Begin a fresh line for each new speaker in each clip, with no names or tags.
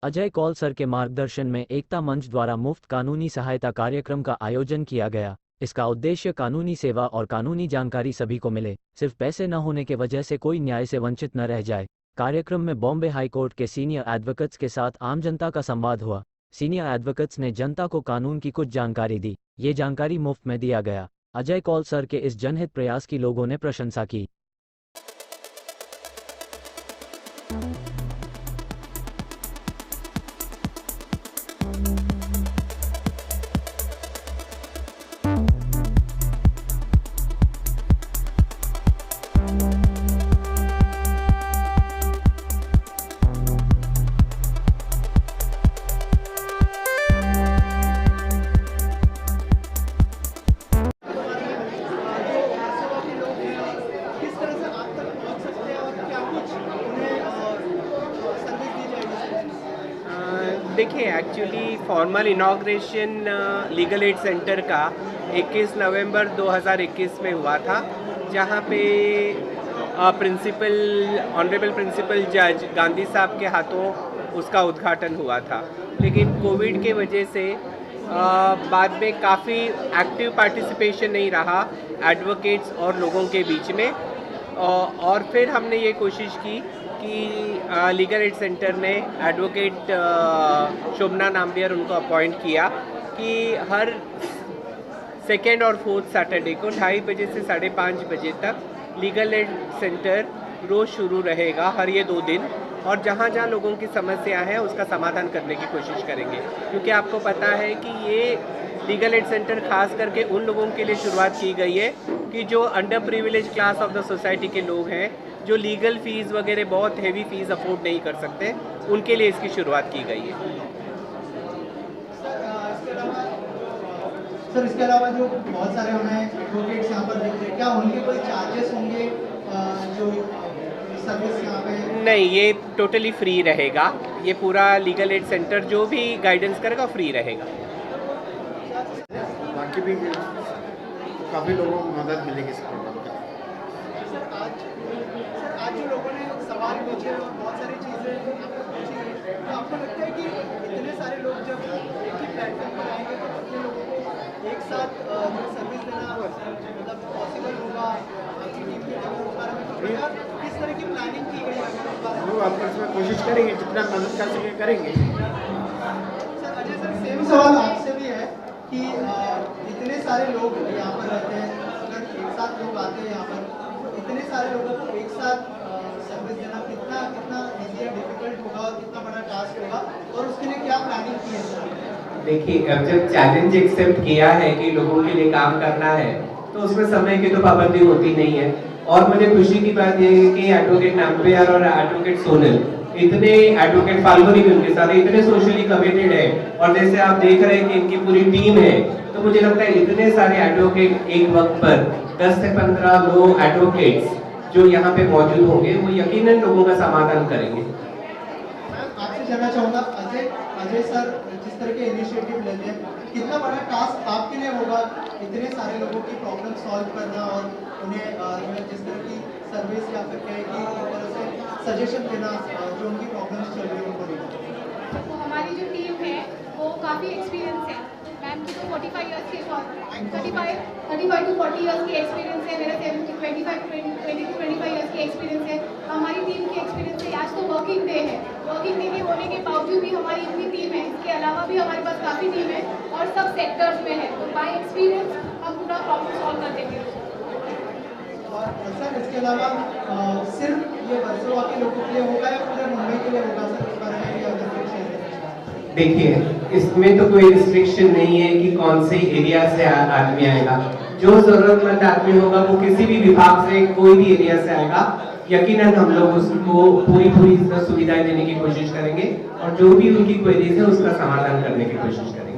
Ajay Kaul sir के मार्गदर्शन में एकता मंच द्वारा मुफ्त कानूनी सहायता कार्यक्रम का आयोजन किया गया। इसका उद्देश्य कानूनी सेवा और कानूनी जानकारी सभी को मिले, सिर्फ पैसे न होने के वजह से कोई न्याय से वंचित न रह जाए। कार्यक्रम में बॉम्बे हाईकोर्ट के सीनियर एडवोकेट्स के साथ आम जनता का संवाद हुआ। सीनियर एडवोकेट्स ने जनता को कानून की कुछ जानकारी दी। ये जानकारी मुफ्त में दिया गया। अजय कौल सर के इस जनहित प्रयास की लोगों ने प्रशंसा की।
देखिए, actually formal inauguration legal aid centre का 21 नवंबर 2021 में हुआ था, जहां पे ऑनरेबल प्रिंसिपल जज गांधी साहब के हाथों उसका उद्घाटन हुआ था। लेकिन कोविड के वजह से बाद में काफ़ी एक्टिव पार्टिसिपेशन नहीं रहा एडवोकेट्स और लोगों के बीच में, और फिर हमने ये कोशिश की कि लीगल एड सेंटर ने एडवोकेट शोभना नाम्बियर उनको अपॉइंट किया कि हर सेकेंड और फोर्थ सैटरडे को 2:30 बजे से 5:30 बजे तक लीगल एड सेंटर रोज़ शुरू रहेगा, हर ये 2 दिन, और जहाँ जहाँ लोगों की समस्या है उसका समाधान करने की कोशिश करेंगे। क्योंकि आपको पता है कि ये लीगल एड सेंटर खास करके उन लोगों के लिए शुरुआत की गई है कि जो under privilege class of the society के लोग हैं, जो लीगल फ़ीस वगैरह बहुत हेवी फ़ीस अफोर्ड नहीं कर सकते, उनके लिए इसकी शुरुआत की गई है।
सर, इसके अलावा जो बहुत सारे हमें एडवोकेट्स यहाँ पर दिख रहे हैं, क्या उनके कोई चार्जेस होंगे जो सर्विस यहाँ पे?
नहीं, ये टोटली फ्री रहेगा। ये पूरा लीगल एड सेंटर जो भी गाइडेंस करेगा फ्री रहेगा।
बाकी भी काफ़ी लोगों को मदद मिलेगी इस प्रोग्राम का।
आज जो लोगों ने सवाल पूछे और बहुत सारी चीज़ें पूछी हैं, तो आपको लगता है कि इतने सारे लोग जब एक ही प्लेटफॉर्म पर आएंगे तो अपने लोगों को एक साथ जो सर्विस देना मतलब पॉसिबल होगा? आपकी टीम के लोगों के बारे में पता है किस तरह की प्लानिंग की गई है?
लोग आपस में कोशिश करेंगे, जितना मदद कर सके करेंगे।
सर, अजय सर, सेम सवाल आपसे भी है कि इतने सारे लोग यहाँ पर रहते हैं, अगर एक साथ लोग आते हैं यहाँ पर, इतने सारे लोगों को एक साथ सर्विस देना कितना ईजी या डिफिकल्ट होगा और कितना बड़ा टास्क होगा, और उसके लिए क्या प्लानिंग की है सर?
देखिए, अब जब चैलेंज एक्सेप्ट किया है कि लोगों के लिए काम करना है, तो उसमें समय की तो पाबंदी होती नहीं है। और मुझे खुशी की बात यह है कि एडवोकेट नाम्बियर और एडवोकेट सोनल, इतने एडवोकेट फाल्गुनी भी उनके साथ इतने सोशली कमिटेड है, और जैसे आप देख रहे हैं कि इनकी पूरी टीम है, तो मुझे लगता है इतने सारे एडवोकेट एक वक्त पर 10 से 15 लोग एडवोकेट्स जो यहाँ पे मौजूद होंगे, वो यकीनन लोगों का समाधान करेंगे।
आपसे जानना चाहूँगा, अजय सर जिस तरह के इनिशिएटिव लेते हैं, कितना बड़ा टास्क आपके लिए होगा इतने सारे लोगों की प्रॉब्लम सॉल्व करना और उन्हें जिस तरह की सर्विस या फिर क्या है कि एक तरह से सजेशन देना जो उनकी प्रॉब्लम्स चल रही है उनको देना?
तो हमारी जो टीम है वो काफ़ी एक्सपीरियंस है। मैम की तो 45 ईयर्स के 35 टू 40 ईयर्स की एक्सपीरियंस है। मेरा 20 to 25 ईयर्स की एक्सपीरियंस है। हमारी टीम की एक्सपीरियंस है। आज तो वर्किंग डे है, वर्किंग डे के होने के बावजूद भी हमारी इतनी टीम है। इसके अलावा भी हमारे पास काफ़ी टीम है और सब सेक्टर्स में है, तो बाय एक्सपीरियंस हम पूरा प्रॉब्लम सॉल्व कर देंगे।
और सर, इसके अलावा सिर्फ ये वर्सोवा के लोगों के लिए होगा या पूरे मुंबई के लिए होगा सर? इस बारे में अगर कुछ
देखिए, इसमें तो कोई रिस्ट्रिक्शन नहीं है कि कौन से एरिया से आदमी आएगा। जो जरूरतमंद आदमी होगा वो किसी भी विभाग से कोई भी एरिया से आएगा, यकीनन हम लोग उसको पूरी सुविधाएं देने की कोशिश करेंगे और जो भी उनकी क्वेरीज है उसका समाधान करने की कोशिश करेंगे।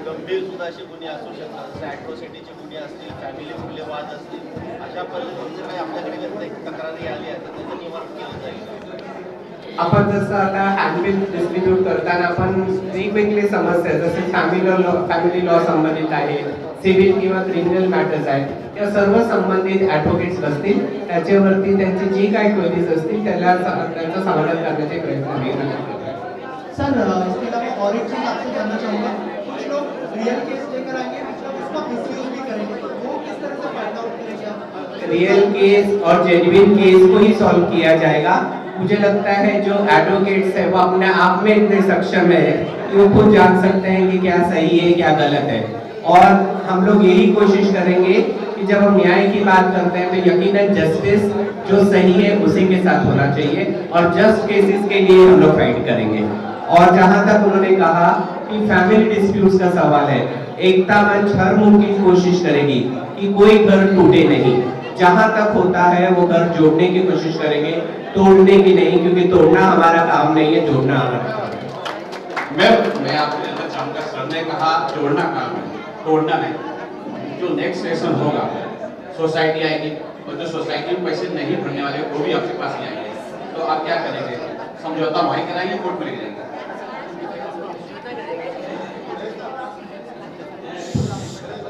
गंभीर सुद्धा अशी गुन्हे असू शकतात, ॲट्रॉसिटीचे गुन्हे असतील, फॅमिली वाद असतील, अशा पद्धतीने काही आपल्याकडे तक्रारी आली आहे तर त्याचं निवारण केलं जाईल?
आपण जसं आता हँडबिल डिस्ट्रीब्यूट करताना आपण वेगवेगळे समस्या जसे फॅमिली लॉ संबंधित आहे, सिव्हिल किंवा क्रिमिनल मॅटर्स आहेत, त्या सर्व संबंधित ॲडव्होकेट्स असतील, त्याच्यावरती त्यांची जी काही क्वेरीज असतील त्यांचं समाधान करण्याचे प्रयत्न आम्ही करतो.
सर इसके अलावा और एक चीज़ आपसे जानना चाहूँगा, कुछ लोग रियल केस लेकर आएंगे, कुछ लोग उसका मिसयूज भी करेंगे, वो किस तरह से फायदा उठाएंगे आप?
रियल केस और जेन्युइन केस को ही सॉल्व किया जाएगा. मुझे लगता है जो एडवोकेट्स है वो अपने आप में इतने सक्षम है कि वो खुद जान सकते हैं कि क्या सही है क्या गलत है. और हम लोग यही कोशिश करेंगे कि जब हम न्याय की बात करते हैं तो यकीनन जस्टिस जो सही है उसी के साथ होना चाहिए और जस्ट केसेस के लिए हम लोग फाइट करेंगे. और जहां तक उन्होंने कहा कि फैमिली डिस्प्यूट्स का सवाल है, एकता मंच हर मुमकिन कोशिश करेगी कि कोई घर टूटे नहीं. जहां तक होता है वो घर जोड़ने की कोशिश करेंगे, तोड़ने की नहीं, क्योंकि तोड़ना हमारा काम नहीं है, जोड़ना हमारा काम है.
मैं आपको कहना चाहूँगा, सर ने कहा जोड़ना काम है, तोड़ना नहीं. जो नेक्स्ट सेशन होगा सोसाइटी आएगी और जो सोसाइटी में पैसे नहीं भरने वाले वो भी आपके पास ही आएंगे. तो आप क्या करेंगे? समझौता वहीं कराएंगे, कोर्ट में ले जाएंगे.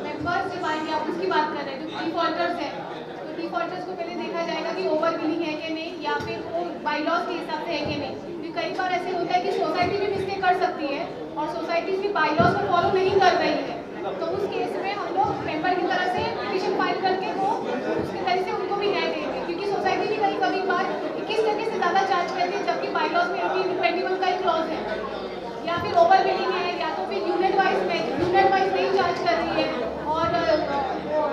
मेंबर्स जब आएंगे, आप उसकी बात कर रहे हैं, जो डिफॉल्टर्स है तो डिफॉल्टर्स को पहले देखा जाएगा कि ओवर बिलिंग है कि नहीं, या फिर वो बाईलॉज के हिसाब से है कि नहीं. क्योंकि कई बार ऐसे होता है कि सोसाइटी भी मिस्टेक कर सकती है और सोसाइटी भी बाईलॉज को फॉलो नहीं कर रही है. तो उस केस में हम लोग मेंबर की तरफ से पिटीशन फाइल करके वो उसके तरह से उनको भी न्याय देंगे. क्योंकि सोसाइटी भी कभी बार 21% से ज़्यादा चार्ज करती है, जबकि बाईलॉज में 1821 का ही क्लॉज है. या फिर ओवर बिलिंग है, या तो फिर यूनिट वाइज नहीं चार्ज कर रही है और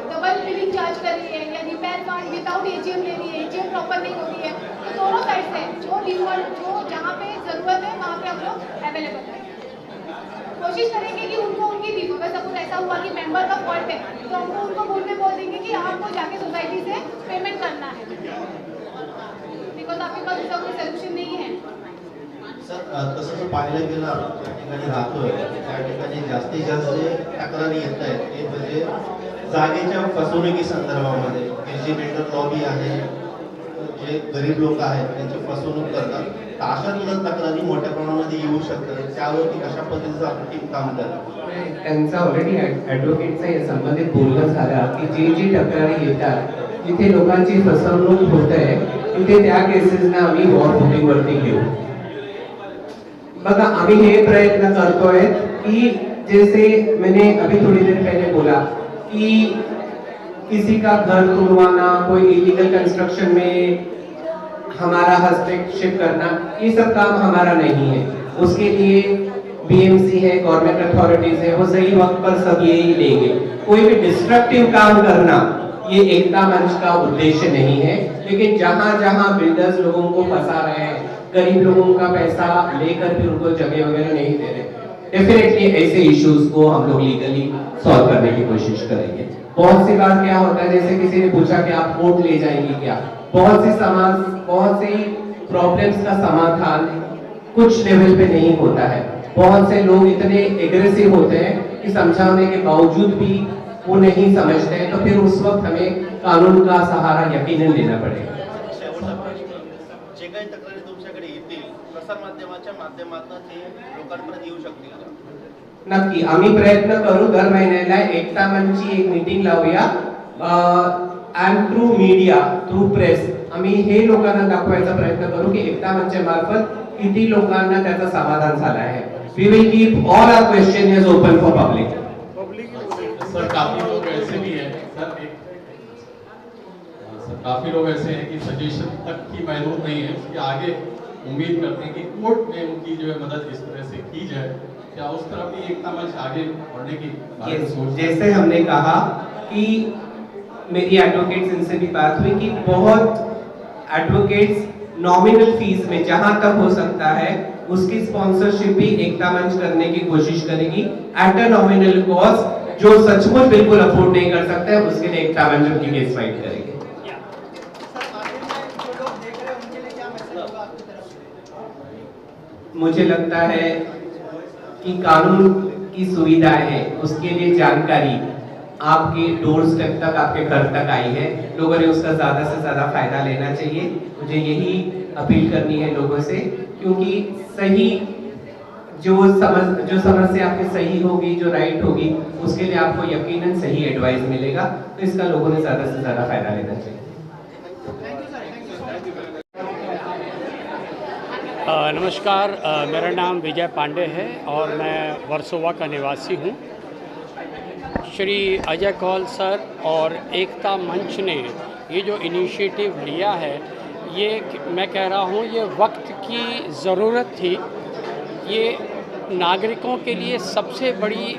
डबल बिलिंग चार्ज कर रही है, या रिपेयर कार्ड विदाउट एजीएम ले रही है, एजीएम प्रॉपर नहीं होती है. तो दोनों साइड से जो डिफॉल्ट जो जहाँ पे ज़रूरत है वहाँ पे हम लोग अवेलेबल हैं. कोशिश करेंगे कि उनको उनकी डिफॉल्ट, सपोज ऐसा हुआ कि मेंबर का फॉल्ट है तो हमको उनको बोल देंगे कि आपको जाके सोसाइटी से पेमेंट करना है, बिकॉज आपके पास उसका कोई सोल्यूशन नहीं है.
सर तसं जर पाहिलं गेलं आपण ज्या ठिकाणी राहतोय त्या ठिकाणी जास्तीत जास्त जे तक्रारी येत आहेत ते म्हणजे जागेच्या फसवणुकी संदर्भामध्ये. जे बिल्डर लॉबी आहे, जे गरीब लोक आहेत त्यांची फसवणूक करतात, तर अशा तक्रारी मोठ्या प्रमाणामध्ये येऊ शकतात. त्यावरती कशा पद्धतीचं आपली टीम काम करतात?
त्यांचा ऑलरेडी ॲडव्होकेटचा संबंधित बोलणं झालं की जी तक्रारी येतात जिथे लोकांची फसवणूक होत आहे तिथे त्या केसेसना आम्ही वॉर फुटिंगवरती घेऊ. बघा, आम्ही हे प्रयत्न करतोय कि जैसे मैंने अभी थोड़ी देर पहले बोला कि किसी का घर तोड़वाना, कोई इलीगल कंस्ट्रक्शन में हमारा हस्तक्षेप करना, ये सब काम हमारा नहीं है. उसके लिए बीएमसी है, गवर्नमेंट अथॉरिटीज है, वो सही वक्त पर सब यही लेंगे. कोई भी डिस्ट्रक्टिव काम करना ये एकता मंच का उद्देश्य नहीं है. लेकिन जहां जहां बिल्डर्स लोगों को फंसा रहे हैं, गरीब लोगों का पैसा लेकर भी उनको जगह वगैरह नहीं दे रहे, डेफिनेटली ऐसे इश्यूज को हम लोग लीगली सॉल्व करने की कोशिश करेंगे. बहुत सी बार क्या होता है, जैसे किसी ने पूछा कि आप कोर्ट ले जाएंगे क्या, बहुत सी प्रॉब्लम्स का समाधान कुछ लेवल पे नहीं होता है. बहुत से लोग इतने एग्रेसिव होते हैं कि समझाने के बावजूद भी वो नहीं समझते हैं, तो फिर उस वक्त हमें कानून का सहारा यकीनन लेना पड़ेगा.
शेवटचा प्रश्न, जे काही तक्रारी तुमच्याकडे येतील प्रसार माध्यमाच्या माध्यमातून ते लोकांपर्यंत येऊ शकतील का?
नक्की आम्ही प्रयत्न करू. दर महिन्याला एकता मंचची एक मीटिंग लावूया and through media, through press आम्ही हे लोकांना दाखवायचा प्रयत्न करू की एकता मंच मार्फत किती लोकांना त्याचं समाधान झालं आहे. We will keep all our question open for public.
Sir काफी लोग ऐसे भी हैं काफी लोग ऐसे हैं कि सजेशन तक की महदूद नहीं है, उसके आगे उम्मीद करते हैं कि कोर्ट में उनकी जो है मदद इस तरह से की जाए. क्या उस तरफ भी एकता मंच आगे बढ़ने की
जैसे हमने कहा कि मेरी एडवोकेट्स इनसे भी बात हुई कि बहुत एडवोकेट्स नॉमिनल फीस में जहां तक हो सकता है उसकी स्पॉन्सरशिप भी एकता मंच करने की कोशिश करेगी एट अ नॉमिनल कॉस्ट. जो सचमुच बिल्कुल अफोर्ड नहीं कर सकते हैं उसके लिए एकता मंच उनकी केस फाइट करेगी. मुझे लगता है कि कानून की सुविधाएं है उसके लिए जानकारी आपके डोर स्टेप तक, आपके घर तक आई है. लोगों ने उसका ज्यादा से ज्यादा फायदा लेना चाहिए. मुझे यही अपील करनी है लोगों से क्योंकि सही जो समस्या आपकी सही होगी, जो राइट होगी, उसके लिए आपको यकीनन सही एडवाइस मिलेगा। तो इसका लोगों ने ज़्यादा से ज़्यादा फायदा लेना चाहिए।
नमस्कार, मेरा नाम विजय पांडे है और मैं वर्सोवा का निवासी हूँ। श्री अजय कौल सर और एकता मंच ने ये जो इनिशिएटिव लिया है, ये मैं कह रहा हूँ ये वक्त की ज़रूरत थी। ये नागरिकों के लिए सबसे बड़ी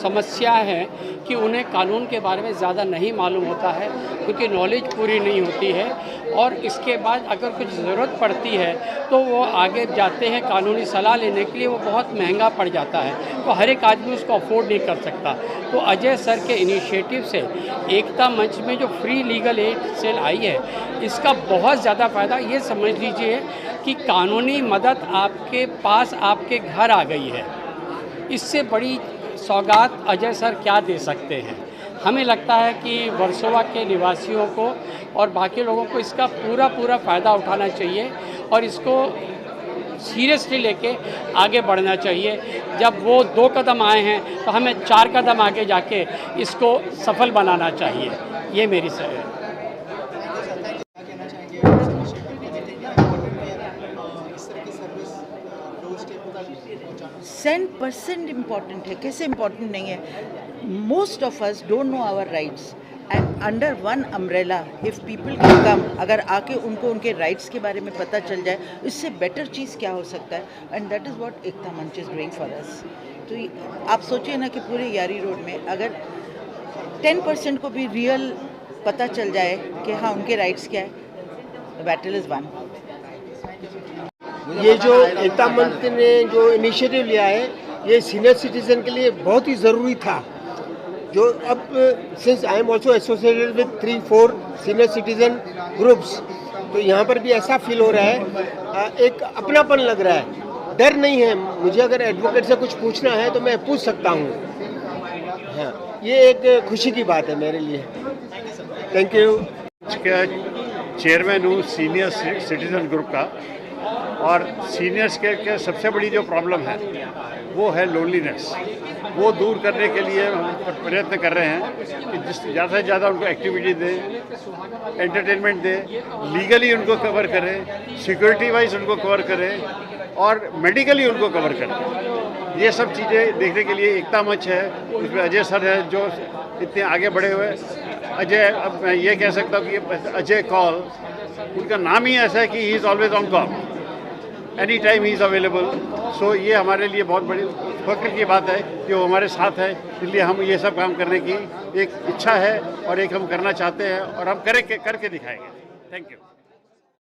समस्या है कि उन्हें कानून के बारे में ज़्यादा नहीं मालूम होता है, क्योंकि नॉलेज पूरी नहीं होती है, और इसके बाद अगर कुछ ज़रूरत पड़ती है तो वो आगे जाते हैं कानूनी सलाह लेने के लिए, वो बहुत महंगा पड़ जाता है, तो हर एक आदमी उसको अफोर्ड नहीं कर सकता। तो अजय सर के इनिशिएटिव से एकता मंच में जो फ्री लीगल एड सेल आई है, इसका बहुत ज़्यादा फ़ायदा ये समझ लीजिए कि कानूनी मदद आपके पास आपके घर आ गई है। इससे बड़ी सौगात अजय सर क्या दे सकते हैं। हमें लगता है कि वर्सोवा के निवासियों को और बाकी लोगों को इसका पूरा फ़ायदा उठाना चाहिए और इसको सीरियसली लेके आगे बढ़ना चाहिए। जब वो 2 कदम आए हैं तो हमें 4 कदम आगे जाके इसको सफल बनाना चाहिए। ये मेरी सलाह है।
100% इम्पॉर्टेंट है। कैसे इम्पॉर्टेंट नहीं है? Most of us don't know our rights and under one umbrella if people can come, अगर आके उनको उनके राइट्स के बारे में पता चल जाए, इससे बेटर चीज़ क्या हो सकता है? एंड दैट इज़ व्हाट एकता मंच इज़ डूइंग फॉर अस। तो आप सोचिए ना कि पूरे यारी रोड में अगर 10% को भी रियल पता चल जाए कि हाँ उनके राइट्स क्या है, द बैटल इज़ वन।
ये जो एकता मंच ने जो इनिशिएटिव लिया है, ये सीनियर सिटीजन के लिए बहुत ही ज़रूरी था। जो अब since I am also associated with 3-4 senior citizen groups, तो यहाँ पर भी ऐसा फील हो रहा है, एक अपनापन लग रहा है, डर नहीं है। मुझे अगर एडवोकेट से कुछ पूछना है तो मैं पूछ सकता हूँ। हाँ, ये एक खुशी की बात है मेरे लिए। Thank you.
चेयरमैन हूँ सीनियर सिटीजन ग्रुप का, और सीनियर्स के सबसे बड़ी जो प्रॉब्लम है वो है लोनलीनेस। वो दूर करने के लिए हम प्रयत्न कर रहे हैं कि जिस ज़्यादा से ज़्यादा उनको एक्टिविटी दें, एंटरटेनमेंट दें, लीगली उनको कवर करें, सिक्योरिटी वाइज उनको कवर करें, और मेडिकली उनको कवर करें। ये सब चीज़ें देखने के लिए एकता मंच है, उसमें अजय सर है जो इतने आगे बढ़े हुए। अजय, अब मैं ये कह सकता हूँ कि अजय कौल, उनका नाम ही ऐसा है कि he is always on call, any time he is available. So ये हमारे लिए बहुत बड़ी फख्र की बात है कि वो हमारे साथ है, इसलिए हम ये सब काम करने की एक इच्छा है और एक हम करना चाहते हैं और हम करके दिखाएंगे। Thank you.